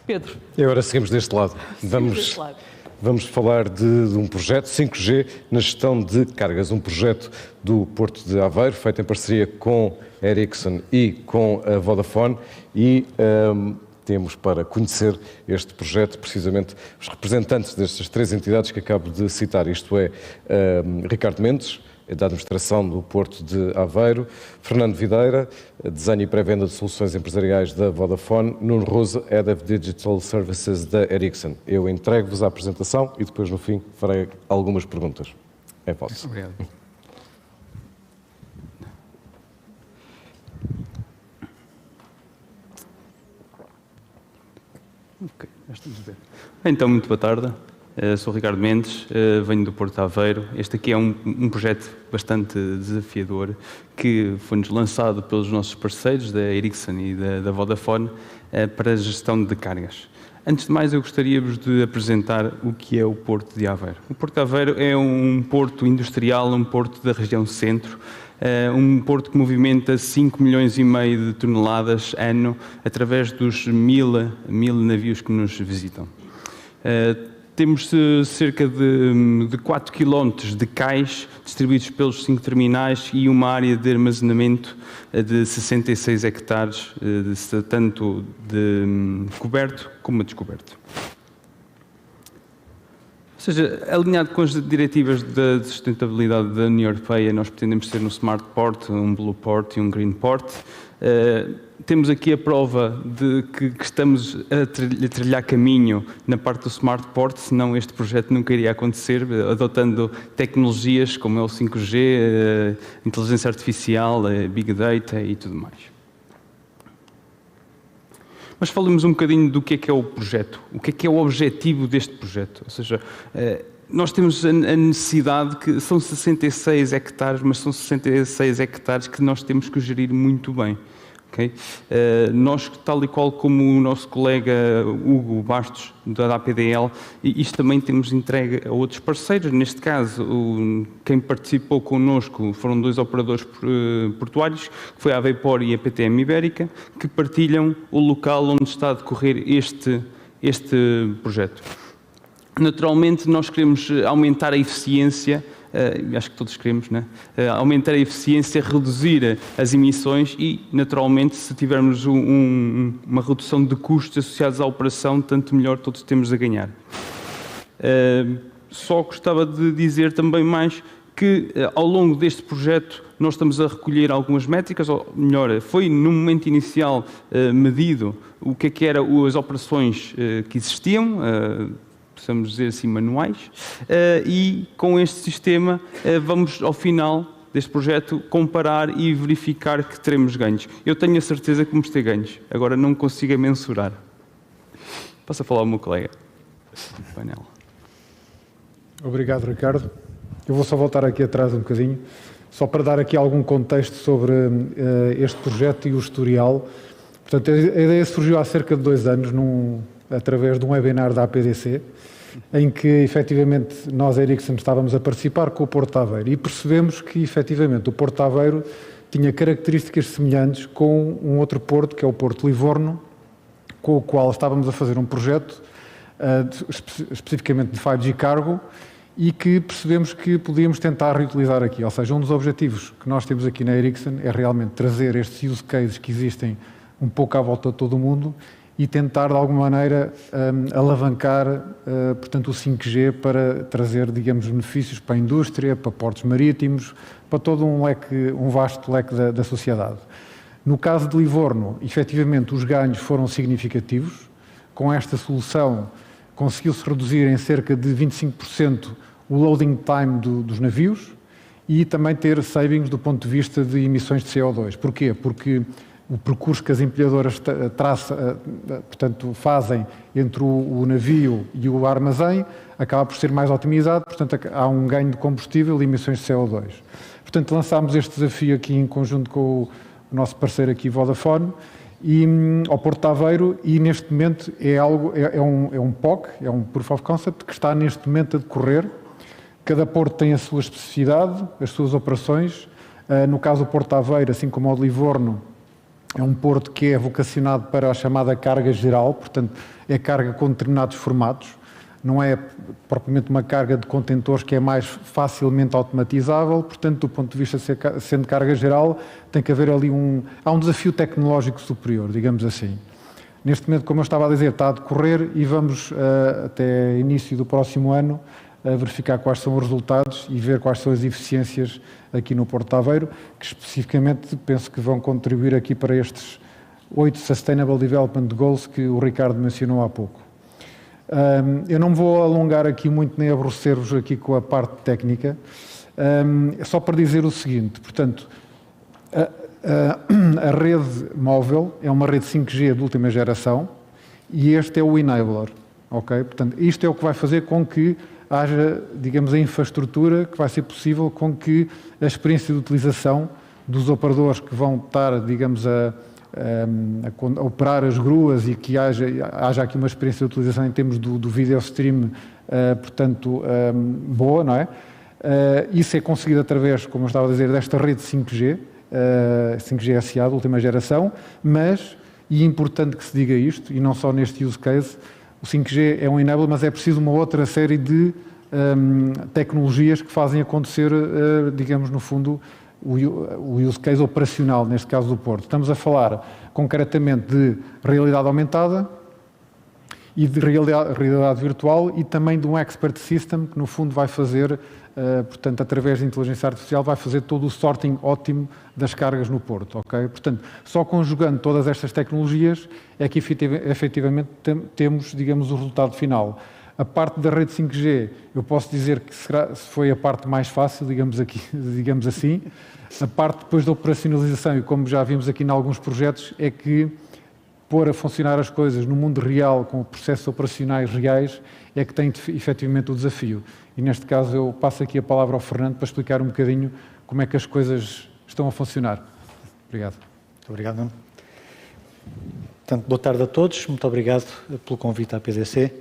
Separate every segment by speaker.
Speaker 1: Pedro.
Speaker 2: E agora seguimos deste lado. Vamos falar de um projeto 5G na gestão de cargas, um projeto do Porto de Aveiro, feito em parceria com a Ericsson e com a Vodafone, e temos para conhecer este projeto precisamente os representantes destas três entidades que acabo de citar, isto é, Ricardo Mendes, da administração do Porto de Aveiro, Fernando Videira, desenho e pré-venda de soluções empresariais da Vodafone, Nuno Rosa, Head of Digital Services da Ericsson. Eu entrego-vos a apresentação e depois, no fim, farei algumas perguntas. É vosso.
Speaker 3: Obrigado. Ok, já estamos a ver. Então, muito boa tarde. Sou Ricardo Mendes, venho do Porto de Aveiro. Este aqui é um projeto bastante desafiador que foi-nos lançado pelos nossos parceiros da Ericsson e da Vodafone para a gestão de cargas. Antes de mais, eu gostaria-vos de apresentar o que é o Porto de Aveiro. O Porto de Aveiro é um porto industrial, um porto da região centro, um porto que movimenta 5,5 milhões de toneladas ano através dos mil navios que nos visitam. Temos cerca de 4 km de cais distribuídos pelos 5 terminais e uma área de armazenamento de 66 hectares, tanto de coberto como descoberto. Ou seja, alinhado com as diretivas de sustentabilidade da União Europeia, nós pretendemos ser um Smart Port, um Blue Port e um Green Port. Temos aqui a prova de que estamos a trilhar caminho na parte do Smart Port, senão este projeto nunca iria acontecer, adotando tecnologias como é o 5G, inteligência artificial, Big Data e tudo mais. Mas falemos um bocadinho do que é o projeto, o que é o objetivo deste projeto. Ou seja, nós temos a necessidade que são 66 hectares, mas são 66 hectares que nós temos que gerir muito bem. Okay? Nós, tal e qual como o nosso colega Hugo Bastos, da APDL, isto também temos entregue a outros parceiros. Neste caso, quem participou connosco foram 2 operadores portuários, que foi a Aveipor e a PTM Ibérica, que partilham o local onde está a decorrer este projeto. Naturalmente, nós queremos aumentar a eficiência, acho que todos queremos, né? Aumentar a eficiência, reduzir as emissões e, naturalmente, se tivermos uma redução de custos associados à operação, tanto melhor, todos temos a ganhar. Só gostava de dizer também mais que, ao longo deste projeto, nós estamos a recolher algumas métricas, ou melhor, foi no momento inicial medido o que eram as operações que existiam, possamos dizer assim, manuais, e com este sistema vamos, ao final deste projeto, comparar e verificar que teremos ganhos. Eu tenho a certeza que vamos ter ganhos, agora não consigo mensurar. Posso falar ao meu colega? Painel.
Speaker 4: Obrigado, Ricardo. Eu vou só voltar aqui atrás um bocadinho, só para dar aqui algum contexto sobre este projeto e o historial. Portanto, a ideia surgiu há cerca de 2 anos, através de um webinar da APDC, em que, efetivamente, nós, a Ericsson, estávamos a participar com o Porto de Aveiro e percebemos que, efetivamente, o Porto de Aveiro tinha características semelhantes com um outro porto, que é o Porto de Livorno, com o qual estávamos a fazer um projeto, especificamente de 5G Cargo, e que percebemos que podíamos tentar reutilizar aqui. Ou seja, um dos objetivos que nós temos aqui na Ericsson é realmente trazer estes use cases que existem um pouco à volta de todo o mundo e tentar, de alguma maneira, alavancar, portanto, o 5G para trazer, digamos, benefícios para a indústria, para portos marítimos, para todo um vasto leque da sociedade. No caso de Livorno, efetivamente, os ganhos foram significativos. Com esta solução, conseguiu-se reduzir em cerca de 25% o loading time dos navios e também ter savings do ponto de vista de emissões de CO2. Porquê? Porque o percurso que as empilhadoras fazem entre o navio e o armazém acaba por ser mais otimizado, portanto há um ganho de combustível e emissões de CO2. Portanto, lançámos este desafio aqui em conjunto com o nosso parceiro aqui, Vodafone, e ao Porto de Aveiro, e neste momento é um POC, é um Proof of Concept, que está neste momento a decorrer. Cada porto tem a sua especificidade, as suas operações. No caso do Porto de Aveiro, assim como ao de Livorno, É um porto que é vocacionado para a chamada carga geral, portanto, é carga com determinados formatos. Não é propriamente uma carga de contentores que é mais facilmente automatizável, portanto, do ponto de vista de sendo carga geral, tem que haver ali há um desafio tecnológico superior, digamos assim. Neste momento, como eu estava a dizer, está a decorrer e vamos, até início do próximo ano, verificar quais são os resultados e ver quais são as eficiências aqui no Porto de Aveiro, que especificamente penso que vão contribuir aqui para estes 8 Sustainable Development Goals que o Ricardo mencionou há pouco. Eu não me vou alongar aqui muito nem aborrecer-vos aqui com a parte técnica, só para dizer o seguinte, portanto, a rede móvel é uma rede 5G de última geração e este é o enabler, ok? Portanto, isto é o que vai fazer com que haja, digamos, a infraestrutura que vai ser possível com que a experiência de utilização dos operadores que vão estar, digamos, a operar as gruas e que haja aqui uma experiência de utilização em termos do video stream, portanto, boa, não é? Isso é conseguido através, como eu estava a dizer, desta rede 5G, 5G SA de última geração, mas, e é importante que se diga isto, e não só neste use case, o 5G é um enabler, mas é preciso uma outra série de tecnologias que fazem acontecer, digamos, no fundo, o use case operacional, neste caso do Porto. Estamos a falar concretamente de realidade aumentada e de realidade virtual e também de um expert system que no fundo vai fazer, portanto, através de inteligência artificial, vai fazer todo o sorting ótimo das cargas no Porto, ok? Portanto, só conjugando todas estas tecnologias é que efetivamente temos, digamos, o resultado final. A parte da rede 5G, eu posso dizer que foi a parte mais fácil, digamos assim. A parte depois da operacionalização, e como já vimos aqui em alguns projetos, é que pôr a funcionar as coisas no mundo real, com processos operacionais reais, é que tem efetivamente o desafio. E neste caso eu passo aqui a palavra ao Fernando para explicar um bocadinho como é que as coisas estão a funcionar. Obrigado.
Speaker 1: Muito obrigado, Nuno. Portanto, boa tarde a todos. Muito obrigado pelo convite à PDC.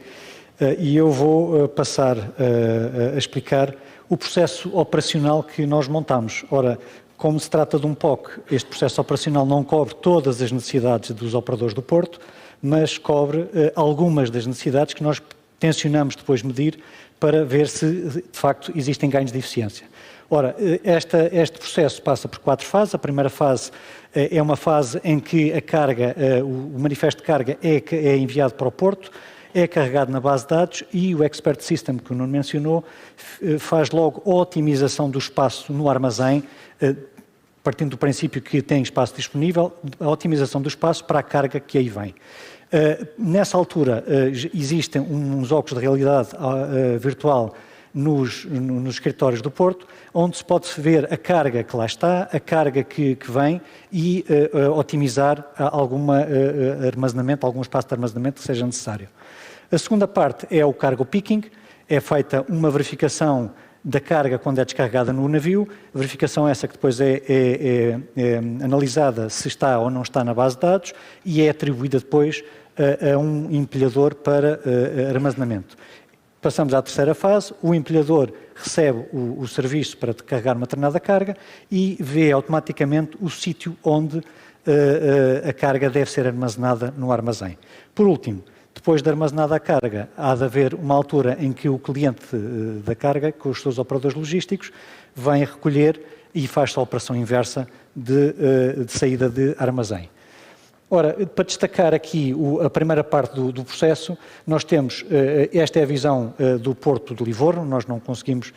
Speaker 1: E eu vou passar a explicar o processo operacional que nós montamos. Ora, como se trata de um POC, este processo operacional não cobre todas as necessidades dos operadores do Porto, mas cobre algumas das necessidades que nós tencionamos depois medir para ver se, de facto, existem ganhos de eficiência. Ora, este processo passa por 4 fases. A primeira fase é uma fase em que a carga, o manifesto de carga é enviado para o Porto, é carregado na base de dados e o Expert System, que o Nuno mencionou, faz logo a otimização do espaço no armazém, partindo do princípio que tem espaço disponível, a otimização do espaço para a carga que aí vem. Nessa altura, existem uns óculos de realidade virtual nos escritórios do Porto, onde se pode ver a carga que lá está, a carga que vem e otimizar algum espaço de armazenamento que seja necessário. A segunda parte é o cargo picking, é feita uma verificação da carga quando é descarregada no navio, verificação essa que depois é analisada se está ou não está na base de dados e é atribuída depois a um empilhador para armazenamento. Passamos à terceira fase, o empilhador recebe o serviço para carregar uma determinada carga e vê automaticamente o sítio onde a carga deve ser armazenada no armazém. Por último, depois de armazenada a carga, há de haver uma altura em que o cliente da carga, com os seus operadores logísticos, vem recolher e faz a operação inversa de saída de armazém. Ora, para destacar aqui a primeira parte do processo, nós temos, esta é a visão do Porto de Livorno, nós não conseguimos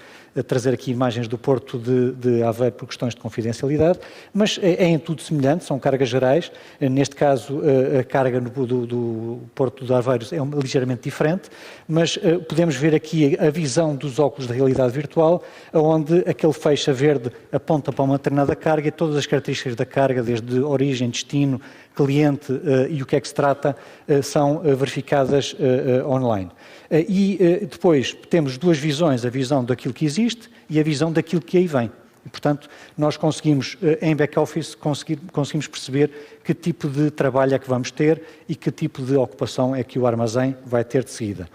Speaker 1: trazer aqui imagens do Porto de Aveiro por questões de confidencialidade, mas é em tudo semelhante, são cargas gerais, neste caso a carga do Porto de Aveiro é ligeiramente diferente, mas podemos ver aqui a visão dos óculos de realidade virtual, onde aquele feixe verde aponta para uma determinada carga e todas as características da carga, desde origem, destino, cliente e o que é que se trata, são verificadas online. E depois temos duas visões, a visão daquilo que existe e a visão daquilo que aí vem. E, portanto, nós conseguimos, em back-office, conseguimos perceber que tipo de trabalho é que vamos ter e que tipo de ocupação é que o armazém vai ter de seguida.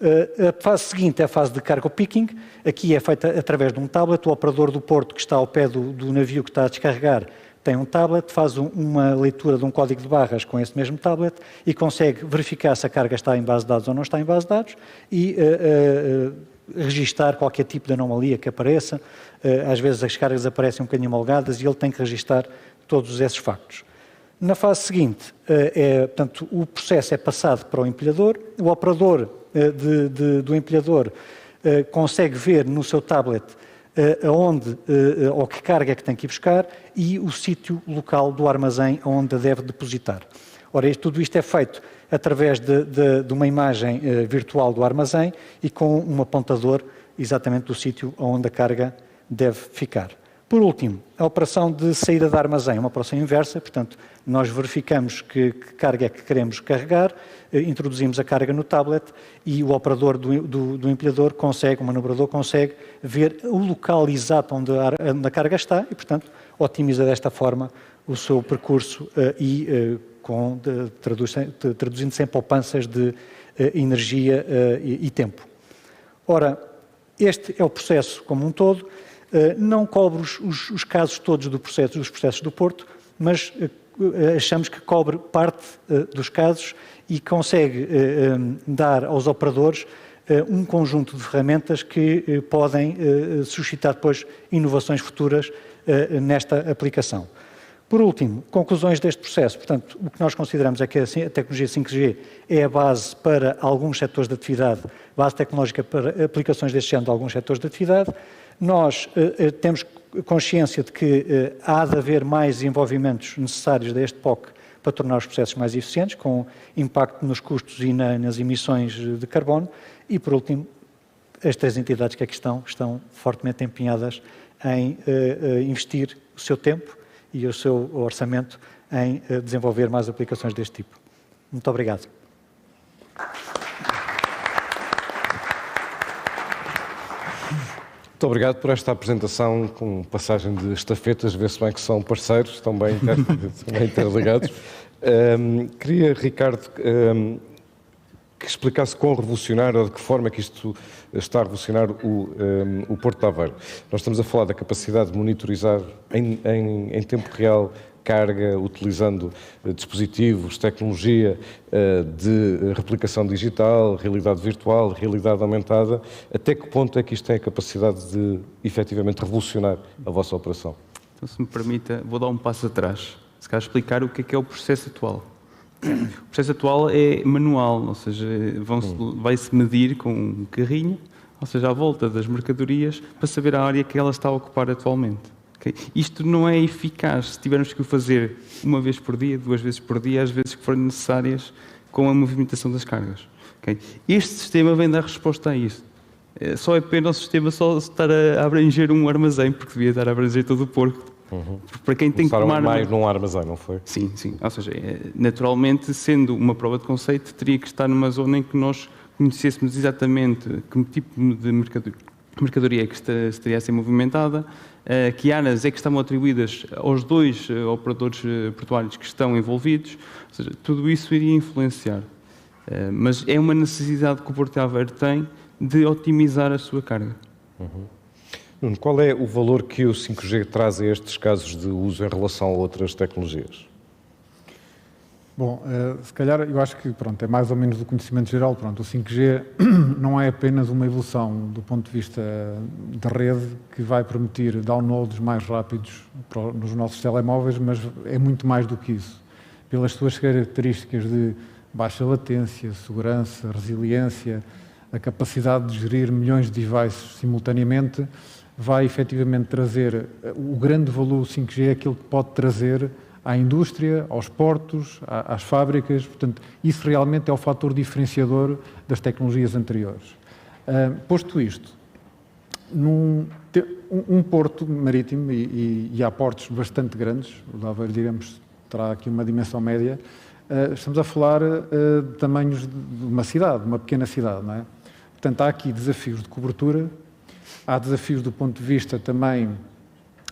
Speaker 1: A fase seguinte é a fase de cargo picking. Aqui é feita através de um tablet. O operador do porto que está ao pé do navio que está a descarregar tem um tablet, faz uma leitura de um código de barras com esse mesmo tablet e consegue verificar se a carga está em base de dados ou não está em base de dados e registar qualquer tipo de anomalia que apareça. Às vezes as cargas aparecem um bocadinho molgadas e ele tem que registar todos esses factos. Na fase seguinte, portanto, o processo é passado para o empilhador, o operador do empilhador consegue ver no seu tablet aonde ou que carga é que tem que ir buscar e o sítio local do armazém onde a deve depositar. Ora, tudo isto é feito através de uma imagem virtual do armazém e com um apontador exatamente do sítio onde a carga deve ficar. Por último, a operação de saída de armazém é uma operação inversa, portanto, nós verificamos que carga é que queremos carregar, introduzimos a carga no tablet e o operador do empilhador consegue, o manobrador consegue ver o local exato onde a carga está e, portanto, otimiza desta forma o seu percurso traduzindo-se em poupanças de energia e tempo. Ora, este é o processo como um todo. Não cobre os casos todos dos processos do Porto, mas achamos que cobre parte dos casos e consegue dar aos operadores um conjunto de ferramentas que podem suscitar depois inovações futuras nesta aplicação. Por último, conclusões deste processo. Portanto, o que nós consideramos é que a tecnologia 5G é a base para alguns setores de atividade, base tecnológica para aplicações deste género de alguns setores de atividade. Nós temos consciência de que há de haver mais desenvolvimentos necessários deste POC para tornar os processos mais eficientes, com impacto nos custos e nas emissões de carbono. E, por último, as três entidades que aqui estão fortemente empenhadas em investir o seu tempo e o seu orçamento em desenvolver mais aplicações deste tipo. Muito obrigado.
Speaker 2: Muito obrigado por esta apresentação com passagem de estafetas, vê-se bem que são parceiros, estão bem interligados. Queria, Ricardo, que explicasse quão revolucionário ou de que forma que isto está a revolucionar o Porto de Aveiro. Nós estamos a falar da capacidade de monitorizar em tempo real carga, utilizando dispositivos, tecnologia de replicação digital, realidade virtual, realidade aumentada. Até que ponto é que isto tem a capacidade de, efetivamente, revolucionar a vossa operação?
Speaker 3: Então, se me permita, vou dar um passo atrás. Se calhar explicar o que é o processo atual. O processo atual é manual, ou seja, vai-se medir com um carrinho, ou seja, à volta das mercadorias, para saber a área que ela está a ocupar atualmente. Okay? Isto não é eficaz se tivermos que o fazer uma vez por dia, 2 vezes por dia, às vezes que forem necessárias com a movimentação das cargas. Okay? Este sistema vem dar resposta a isso. Só é pena o sistema só estar a abranger um armazém, porque devia estar a abranger todo o Porto. Para quem tem que tomar
Speaker 2: mais num armazém, não foi?
Speaker 3: Sim, sim. Ou seja, naturalmente, sendo uma prova de conceito, teria que estar numa zona em que nós conhecêssemos exatamente que tipo de mercadoria é que estaria a ser movimentada, que áreas é que estavam atribuídas aos 2 operadores portuários que estão envolvidos. Ou seja, tudo isso iria influenciar. Mas é uma necessidade que o Porto de Aveiro tem de otimizar a sua carga.
Speaker 2: Nuno, qual é o valor que o 5G traz a estes casos de uso em relação a outras tecnologias?
Speaker 4: Bom, se calhar eu acho que é mais ou menos do conhecimento geral. O 5G não é apenas uma evolução do ponto de vista da rede que vai permitir downloads mais rápidos nos nossos telemóveis, mas é muito mais do que isso. Pelas suas características de baixa latência, segurança, resiliência, a capacidade de gerir milhões de devices simultaneamente, vai efetivamente trazer o grande valor. O 5G é aquilo que pode trazer à indústria, aos portos, às fábricas. Portanto, isso realmente é o fator diferenciador das tecnologias anteriores. Posto isto, um porto marítimo, e há portos bastante grandes, o de Aveiro, digamos, terá aqui uma dimensão média, estamos a falar de tamanhos de uma cidade, uma pequena cidade, não é? Portanto, há aqui desafios de cobertura, há desafios do ponto de vista também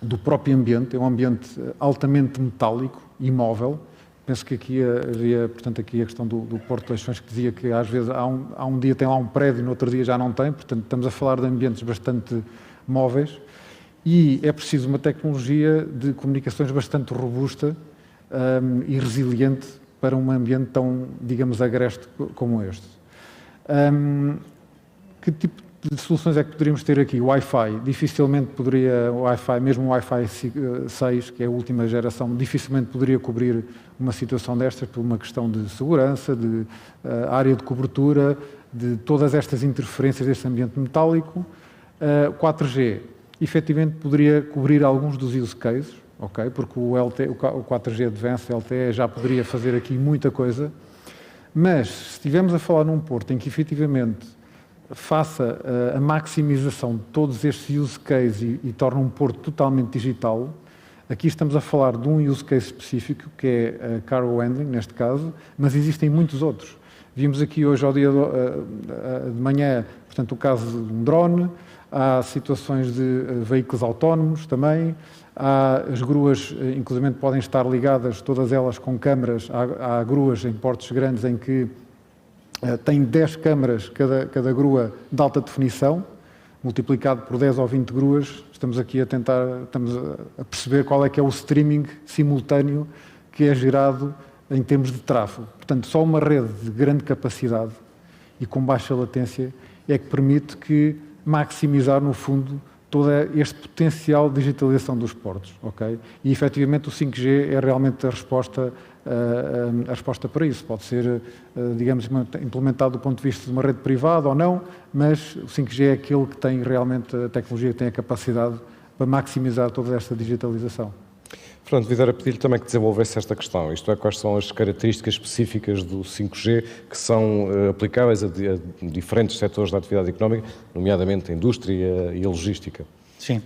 Speaker 4: do próprio ambiente. É um ambiente altamente metálico, imóvel. Penso que aqui havia, portanto, aqui a questão do Porto de Leixões, que dizia que às vezes há um dia tem lá um prédio e no outro dia já não tem. Portanto, estamos a falar de ambientes bastante móveis e é preciso uma tecnologia de comunicações bastante robusta e resiliente para um ambiente tão, digamos, agreste como este. Que tipo de soluções é que poderíamos ter aqui? Wi-Fi, dificilmente poderia, mesmo o Wi-Fi 6, que é a última geração, dificilmente poderia cobrir uma situação destas por uma questão de segurança, de área de cobertura, de todas estas interferências deste ambiente metálico. 4G, efetivamente poderia cobrir alguns dos use cases, okay? Porque o 4G Advanced LTE já poderia fazer aqui muita coisa, mas se estivermos a falar num porto em que efetivamente faça a maximização de todos estes use cases e torne um porto totalmente digital, aqui estamos a falar de um use case específico, que é a cargo handling, neste caso, mas existem muitos outros. Vimos aqui hoje, ao dia de manhã, portanto, o caso de um drone, há situações de veículos autónomos também, há as gruas, inclusive podem estar ligadas, todas elas com câmaras, há gruas em portos grandes em que tem 10 câmaras cada grua de alta definição, multiplicado por 10 ou 20 gruas, estamos aqui estamos a perceber qual é que é o streaming simultâneo que é gerado em termos de tráfego. Portanto, só uma rede de grande capacidade e com baixa latência é que permite maximizar, no fundo, todo este potencial de digitalização dos portos, ok? E, efetivamente, o 5G é realmente a resposta para isso. Pode ser, digamos, implementado do ponto de vista de uma rede privada ou não, mas o 5G é aquele que tem realmente a tecnologia, tem a capacidade para maximizar toda esta digitalização.
Speaker 2: Fernando Videira, pedir-lhe também que desenvolvesse esta questão, isto é, quais são as características específicas do 5G que são aplicáveis a diferentes setores da atividade económica, nomeadamente a indústria e a logística.
Speaker 1: Sim,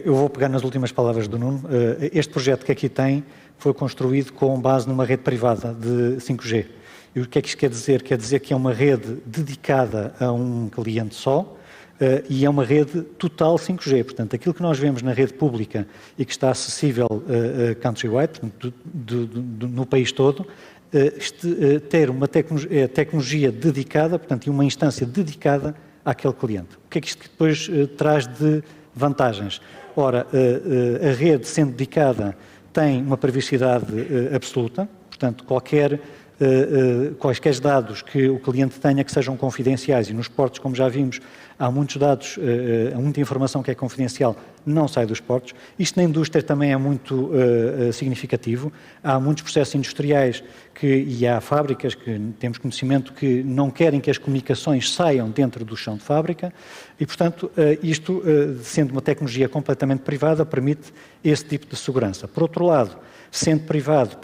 Speaker 1: eu vou pegar nas últimas palavras do Nuno. Este projeto que aqui tem foi construído com base numa rede privada de 5G. E o que é que isto quer dizer? Quer dizer que é uma rede dedicada a um cliente só, e é uma rede total 5G. Portanto, aquilo que nós vemos na rede pública e que está acessível countrywide, no país todo, ter uma tecnologia dedicada, portanto, e uma instância dedicada àquele cliente. O que é que isto depois traz de vantagens? Ora, a rede sendo dedicada tem uma privacidade absoluta, portanto, quaisquer dados que o cliente tenha que sejam confidenciais, e nos portos, como já vimos, há muitos dados, há muita informação que é confidencial, não sai dos portos. Isto na indústria também é muito significativo. Há muitos processos industriais e há fábricas que temos conhecimento que não querem que as comunicações saiam dentro do chão de fábrica e, portanto, isto, sendo uma tecnologia completamente privada, permite esse tipo de segurança. Por outro lado, sendo privado,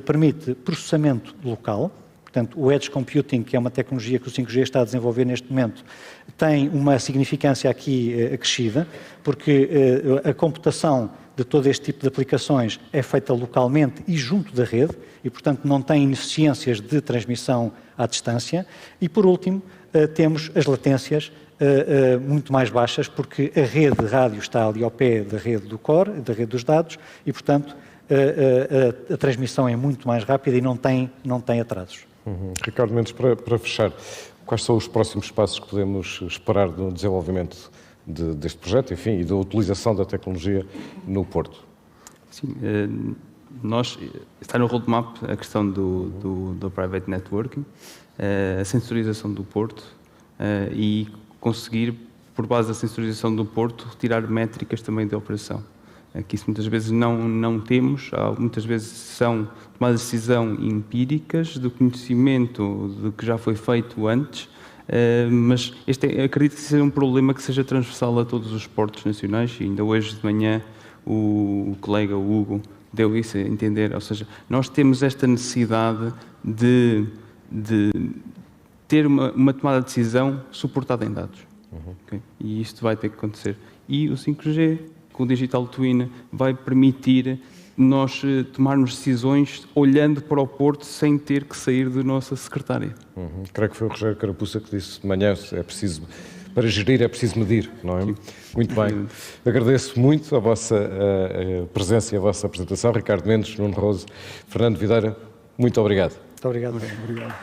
Speaker 1: permite processamento local. Portanto, o Edge Computing, que é uma tecnologia que o 5G está a desenvolver neste momento, tem uma significância aqui acrescida, porque a computação de todo este tipo de aplicações é feita localmente e junto da rede, e, portanto, não tem ineficiências de transmissão à distância. E, por último, temos as latências muito mais baixas, porque a rede de rádio está ali ao pé da rede do core, da rede dos dados, e, portanto, a transmissão é muito mais rápida e não tem atrasos.
Speaker 2: Ricardo Mendes, para fechar, quais são os próximos passos que podemos esperar no desenvolvimento deste projeto, enfim, e da utilização da tecnologia no Porto?
Speaker 3: Sim, está no roadmap a questão do private networking, a sensorização do Porto e conseguir, por base da sensorização do Porto, retirar métricas também de operação. Que isso muitas vezes não temos, muitas vezes são tomadas de decisão empíricas, do conhecimento do que já foi feito antes, mas acredito que seja um problema que seja transversal a todos os portos nacionais, e ainda hoje de manhã o colega Hugo deu isso a entender, ou seja, nós temos esta necessidade de ter uma tomada de decisão suportada em dados. Okay? E isto vai ter que acontecer. E o 5G, com o Digital Twin, vai permitir nós tomarmos decisões olhando para o Porto sem ter que sair da nossa secretária.
Speaker 2: Creio que foi o Rogério Carapuça que disse de manhã, para gerir é preciso medir, não é? Sim. Muito bem. Agradeço muito a vossa presença e a vossa apresentação. Ricardo Mendes, Nuno Rose, Fernando Videira, muito obrigado.
Speaker 1: Muito obrigado.
Speaker 4: Obrigado.